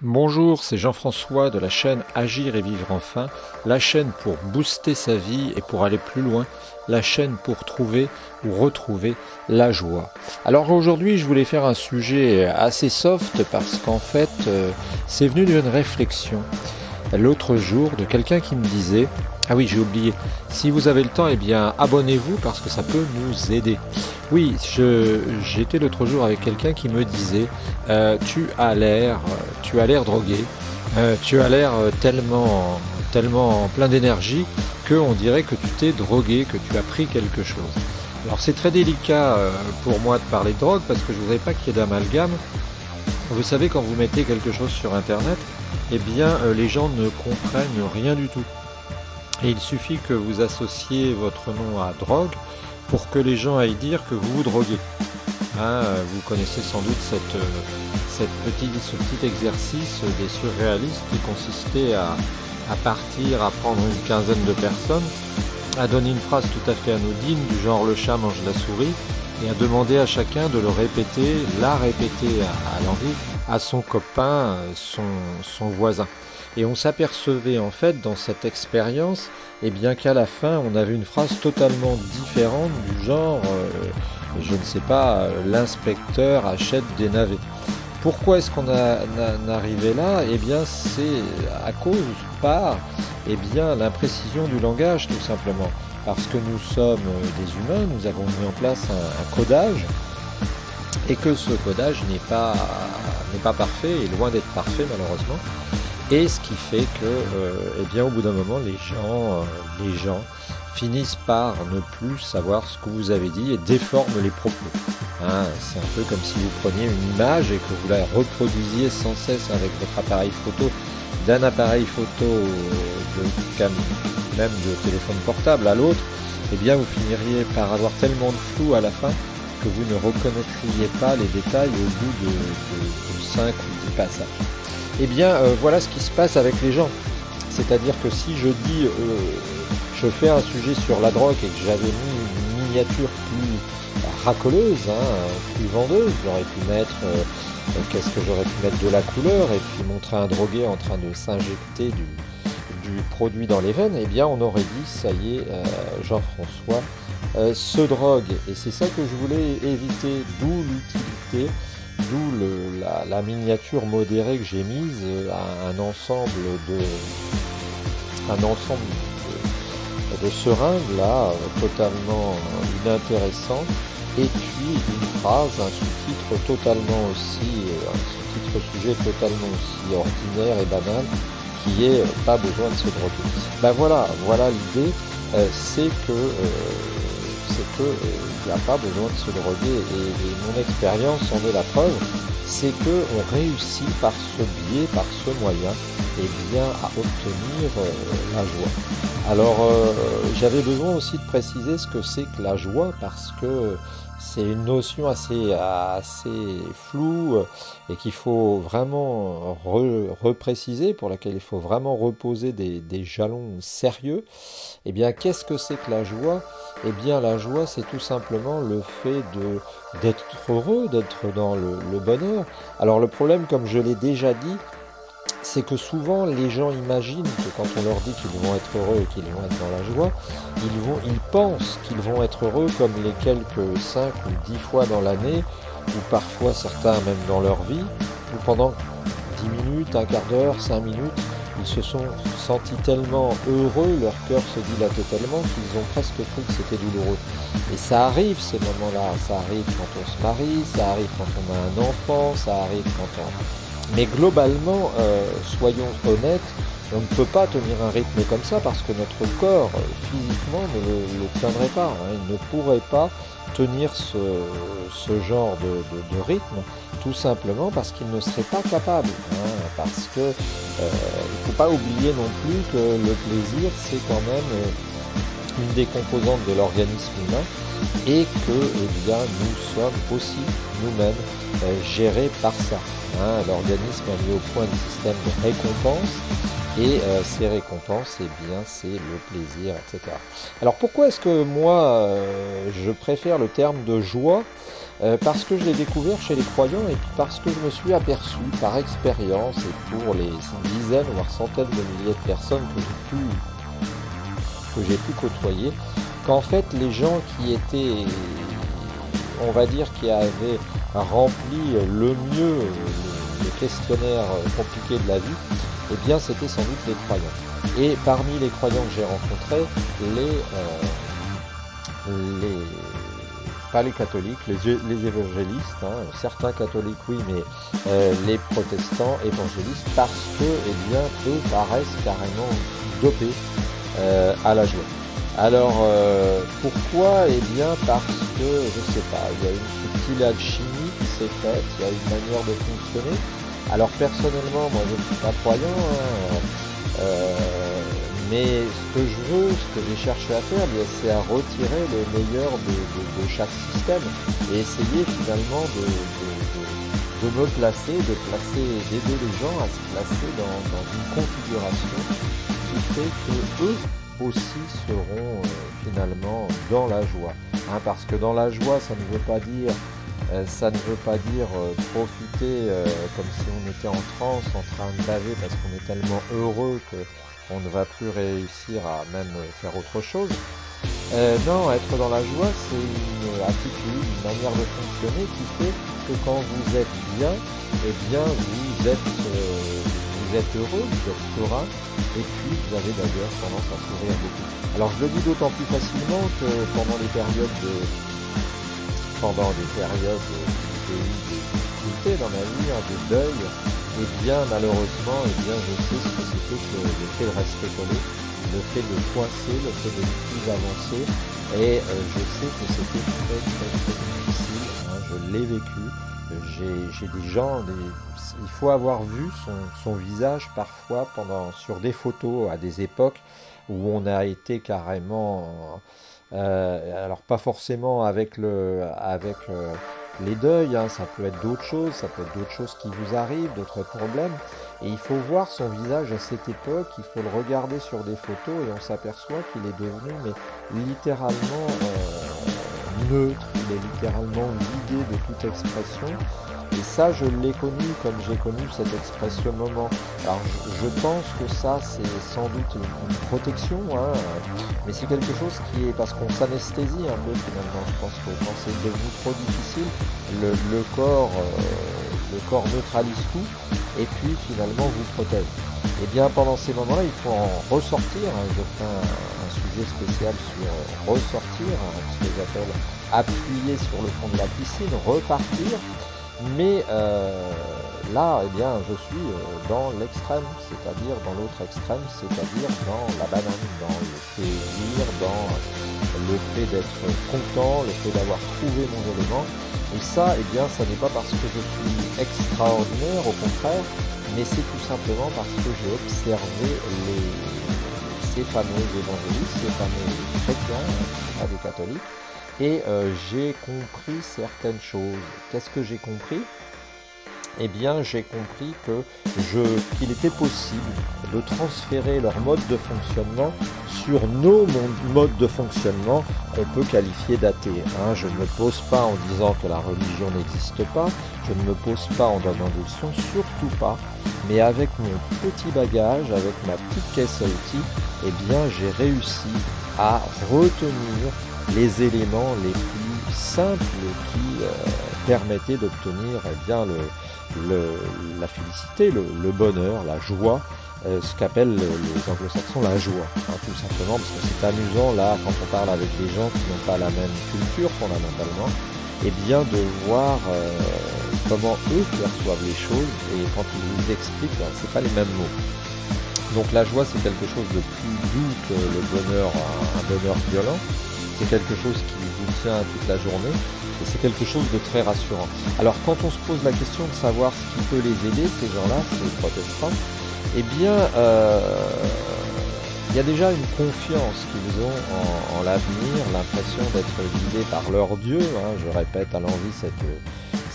Bonjour, c'est Jean-François de la chaîne Agir et Vivre Enfin, la chaîne pour booster sa vie et pour aller plus loin, la chaîne pour trouver ou retrouver la joie. Alors aujourd'hui, je voulais faire un sujet assez soft parce qu'en fait, c'est venu d'une réflexion l'autre jour de quelqu'un qui me disait « Ah oui, j'ai oublié, si vous avez le temps, eh bien abonnez-vous parce que ça peut nous aider. » Oui, j'étais l'autre jour avec quelqu'un qui me disait tu as l'air drogué, tu as l'air tellement plein d'énergie qu'on dirait que tu t'es drogué, que tu as pris quelque chose. » Alors c'est très délicat pour moi de parler de drogue parce que je ne voudrais pas qu'il y ait d'amalgame. Vous savez, quand vous mettez quelque chose sur internet, eh bien les gens ne comprennent rien du tout. Et il suffit que vous associez votre nom à drogue pour que les gens aillent dire que vous vous droguez. Vous connaissez sans doute ce petit exercice des surréalistes qui consistait à partir, à prendre une quinzaine de personnes, à donner une phrase tout à fait anodine du genre le chat mange la souris et à demander à chacun de la répéter à l'envie à son copain, son voisin. Et on s'apercevait en fait dans cette expérience qu'à la fin on avait une phrase totalement différente du genre je ne sais pas, l'inspecteur achète des navets. Pourquoi est-ce qu'on en arrivé là? Eh bien c'est à cause par l'imprécision du langage tout simplement. Parce que nous sommes des humains, nous avons mis en place un codage et que ce codage n'est pas parfait, et loin d'être parfait malheureusement. Et ce qui fait que, au bout d'un moment, les gens finissent par ne plus savoir ce que vous avez dit et déforment les propos. C'est un peu comme si vous preniez une image et que vous la reproduisiez sans cesse avec votre appareil photo, d'un appareil photo même de téléphone portable à l'autre. Eh bien, vous finiriez par avoir tellement de flou à la fin que vous ne reconnaîtriez pas les détails au bout de 5 ou 10 passages. Eh bien, voilà ce qui se passe avec les gens. C'est-à-dire que si je dis, je fais un sujet sur la drogue et que j'avais mis une miniature plus racoleuse, plus vendeuse, j'aurais pu mettre, de la couleur et puis montrer un drogué en train de s'injecter du produit dans les veines, eh bien on aurait dit, ça y est, Jean-François se drogue. Et c'est ça que je voulais éviter, d'où l'utilité. D'où la miniature modérée que j'ai mise à un ensemble de seringues là, totalement inintéressant, et puis une phrase, un sous-titre totalement aussi, un sous-titre sujet totalement aussi ordinaire et banal, qui est pas besoin de se droguer. Voilà l'idée, c'est que il n'y a pas besoin de se droguer, et mon expérience en est la preuve, c'est que on réussit par ce biais, par ce moyen, à obtenir la joie. Alors j'avais besoin aussi de préciser ce que c'est que la joie, parce que c'est une notion assez floue et qu'il faut vraiment repréciser, pour laquelle il faut vraiment reposer des jalons sérieux. Eh bien, qu'est-ce que c'est que la joie? Eh bien, la joie, c'est tout simplement le fait d'être heureux, d'être dans le bonheur. Alors le problème, comme je l'ai déjà dit, c'est que souvent les gens imaginent que quand on leur dit qu'ils vont être heureux et qu'ils vont être dans la joie, ils pensent qu'ils vont être heureux comme les quelques 5 ou 10 fois dans l'année, ou parfois certains même dans leur vie, ou pendant 10 minutes, un quart d'heure, 5 minutes, ils se sont sentis tellement heureux, leur cœur se dilatait tellement qu'ils ont presque cru que c'était douloureux. Et ça arrive ces moments-là, ça arrive quand on se marie, ça arrive quand on a un enfant, ça arrive quand on... Mais globalement, soyons honnêtes, on ne peut pas tenir un rythme comme ça parce que notre corps, physiquement, ne le tiendrait pas. Il ne pourrait pas tenir ce genre de rythme, tout simplement parce qu'il ne serait pas capable. Parce que il ne faut pas oublier non plus que le plaisir, c'est quand même une des composantes de l'organisme humain, et que nous sommes aussi nous-mêmes gérés par ça. L'organisme a mis au point un système de récompense, et ces récompenses, c'est le plaisir, etc. Alors pourquoi est-ce que moi je préfère le terme de joie? parce que je l'ai découvert chez les croyants et puis parce que je me suis aperçu par expérience et pour les dizaines voire centaines de milliers de personnes que j'ai pu côtoyer, qu'en fait les gens qui étaient, on va dire, qui avaient rempli le mieux le questionnaire compliqué de la vie, eh bien c'était sans doute les croyants. Et parmi les croyants que j'ai rencontrés, pas les catholiques, les évangélistes, hein, certains catholiques oui, mais les protestants évangélistes, parce que, eh bien, eux paraissent carrément dopés à la joie. Alors, pourquoi? Eh bien, parce que, je sais pas, il y a une subtile alchimie qui s'est faite, il y a une manière de fonctionner. Alors, personnellement, moi, je ne suis pas croyant, hein, mais ce que je veux, ce que j'ai cherché à faire, c'est à retirer le meilleur de chaque système et essayer finalement de me placer, d'aider les gens à se placer dans une configuration qui fait que eux aussi seront finalement dans la joie. Hein, parce que dans la joie, ça ne veut pas dire profiter comme si on était en transe, en train de baver parce qu'on est tellement heureux que on ne va plus réussir à même faire autre chose. Non, être dans la joie, c'est une attitude, une manière de fonctionner qui fait que quand vous êtes bien, eh bien vous êtes heureux, vous êtes serein, et puis vous avez d'ailleurs tendance à sourire beaucoup. Alors je le dis d'autant plus facilement que pendant des périodes de difficultés dans ma vie, de deuil, et bien malheureusement, je sais ce que c'était que le fait de rester collé, le fait de coincer, le fait de ne plus avancer, et je sais que c'était très difficile, hein, je l'ai vécu, j'ai des gens, il faut avoir vu son visage parfois sur des photos à des époques où on a été carrément, alors pas forcément avec les deuils, hein, ça peut être d'autres choses qui vous arrivent, d'autres problèmes, et il faut voir son visage à cette époque, il faut le regarder sur des photos et on s'aperçoit qu'il est devenu littéralement neutre, il est littéralement vidé de toute expression. Et ça, je l'ai connu comme j'ai connu cette expression moment. Alors, je pense que ça, c'est sans doute une protection, hein, mais c'est quelque chose qui est, parce qu'on s'anesthésie un peu finalement. Je pense que quand c'est devenu trop difficile, le corps neutralise tout, et puis finalement vous protège. Et bien pendant ces moments-là, il faut en ressortir, hein, je ferai un sujet spécial sur ressortir, hein, ce que j'appelle appuyer sur le fond de la piscine, repartir. Mais là, eh bien, je suis dans l'extrême, c'est-à-dire dans l'autre extrême, c'est-à-dire dans la banane, dans le plaisir, dans le fait d'être content, le fait d'avoir trouvé mon élément. Et ça, eh bien, ça n'est pas parce que je suis extraordinaire, au contraire, mais c'est tout simplement parce que j'ai observé ces fameux évangélistes, ces fameux chrétiens, pas des catholiques, et j'ai compris certaines choses. Qu'est-ce que j'ai compris? Eh bien, j'ai compris qu'il était possible de transférer leur mode de fonctionnement sur nos modes de fonctionnement qu'on peut qualifier d'athées. Hein, je ne me pose pas en disant que la religion n'existe pas, je ne me pose pas en donnant des leçons, surtout pas, mais avec mon petit bagage, avec ma petite caisse à outils, eh bien, j'ai réussi à retenir les éléments les plus simples qui permettaient d'obtenir bien la félicité, le bonheur, la joie, ce qu'appellent les anglo-saxons la joie, hein, tout simplement, parce que c'est amusant là quand on parle avec des gens qui n'ont pas la même culture fondamentalement, et bien de voir comment eux perçoivent les choses, et quand ils vous expliquent, c'est pas les mêmes mots. Donc la joie, c'est quelque chose de plus doux que le bonheur, un bonheur violent. C'est quelque chose qui vous tient toute la journée et c'est quelque chose de très rassurant. Alors quand on se pose la question de savoir ce qui peut les aider, ces gens-là, ces protestants, eh bien il y a déjà une confiance qu'ils ont en l'avenir, l'impression d'être guidés par leur Dieu, hein, je répète à l'envi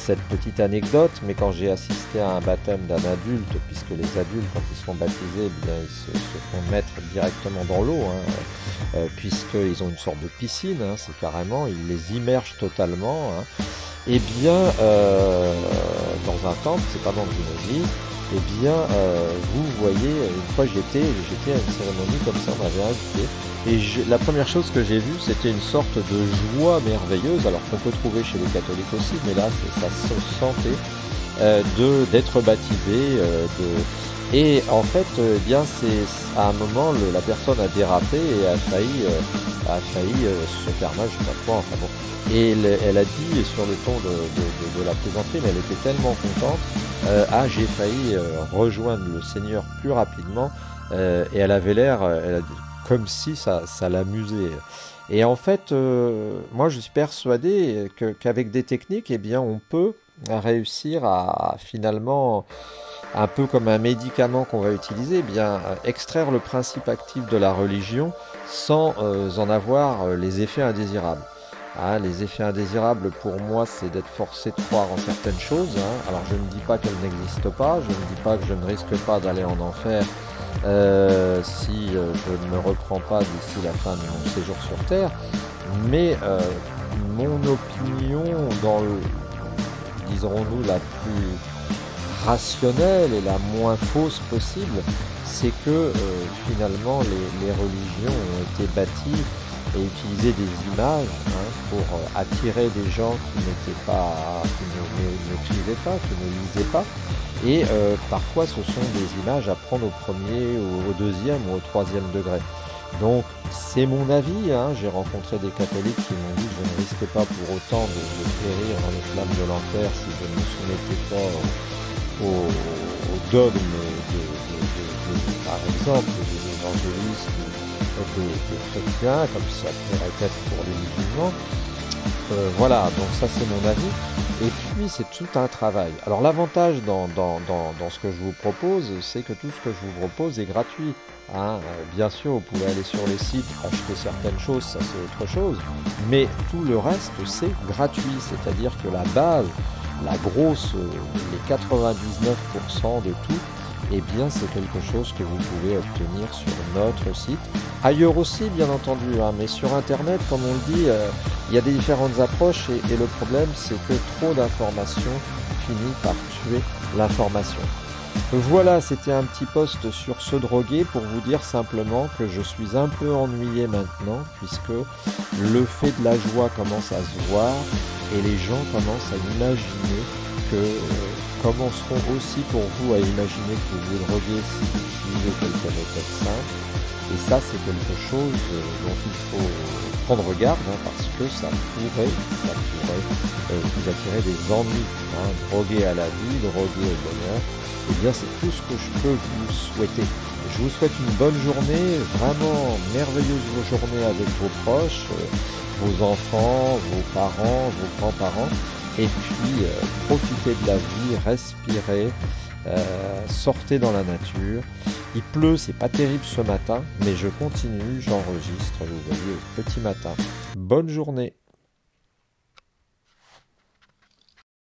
cette petite anecdote, mais quand j'ai assisté à un baptême d'un adulte, puisque les adultes, quand ils sont baptisés, eh bien, ils se font mettre directement dans l'eau, hein, puisqu'ils ont une sorte de piscine, hein, c'est carrément, ils les immergent totalement, hein. Eh bien, dans un temple, c'est pas dans une église, eh bien, vous voyez, une fois j'étais à une cérémonie comme ça, on m'avait invité, et la première chose que j'ai vue, c'était une sorte de joie merveilleuse, alors qu'on peut trouver chez les catholiques aussi, mais là, ça se sentait, d'être baptisé, et en fait, eh bien, c'est à un moment, la personne a dérapé et a failli se faire mal, je sais pas quoi, enfin bon. Et elle a dit sur le ton de la plaisanterie, mais elle était tellement contente, j'ai failli rejoindre le Seigneur plus rapidement, et elle avait l'air, comme si ça l'amusait. Et en fait, moi je suis persuadé qu'avec des techniques, eh bien, on peut réussir à finalement, un peu comme un médicament qu'on va utiliser, eh bien, extraire le principe actif de la religion sans en avoir les effets indésirables. Hein, les effets indésirables, pour moi, c'est d'être forcé de croire en certaines choses. Hein. Alors, je ne dis pas qu'elles n'existent pas, je ne dis pas que je ne risque pas d'aller en enfer si je ne me reprends pas d'ici la fin de mon séjour sur Terre. Mais mon opinion, disons-nous, la plus rationnelle et la moins fausse possible, c'est que finalement, les religions ont été bâties et utiliser des images, hein, pour attirer des gens qui ne maîtrisaient pas, qui ne lisaient pas. Et parfois ce sont des images à prendre au premier, au deuxième ou au troisième degré. Donc c'est mon avis, hein. J'ai rencontré des catholiques qui m'ont dit que je ne risquais pas pour autant de périr dans les flammes de l'enfer si je ne me soumettais pas au dogme par exemple, des évangélistes, des chrétiens, comme ça pourrait être pour les musulmans. Voilà, donc ça c'est mon avis. Et puis c'est tout un travail. Alors l'avantage dans ce que je vous propose, c'est que tout ce que je vous propose est gratuit. Hein. Bien sûr, vous pouvez aller sur les sites, acheter certaines choses, ça c'est autre chose. Mais tout le reste, c'est gratuit. C'est-à-dire que la base, la grosse, les 99% de tout, eh bien c'est quelque chose que vous pouvez obtenir sur notre site. Ailleurs aussi, bien entendu, hein, mais sur Internet, comme on le dit, il y a des différentes approches et le problème, c'est que trop d'informations finit par tuer l'information. Voilà, c'était un petit post sur se droguer pour vous dire simplement que je suis un peu ennuyé maintenant, puisque le fait de la joie commence à se voir et les gens commencent à imaginer commenceront aussi pour vous à imaginer que vous vous droguez si vous utilisez quelques méthodes simples. Et ça, c'est quelque chose dont il faut prendre garde, hein, parce que ça pourrait vous attirer des ennuis. Hein. Droguer à la vie, droguer au bonheur, eh bien c'est tout ce que je peux vous souhaiter. Je vous souhaite une bonne journée, vraiment merveilleuse journée avec vos proches, vos enfants, vos parents, vos grands-parents. Et puis, profitez de la vie, respirez, sortez dans la nature. Il pleut, c'est pas terrible ce matin, mais je continue, j'enregistre, vous voyez, au petit matin. Bonne journée!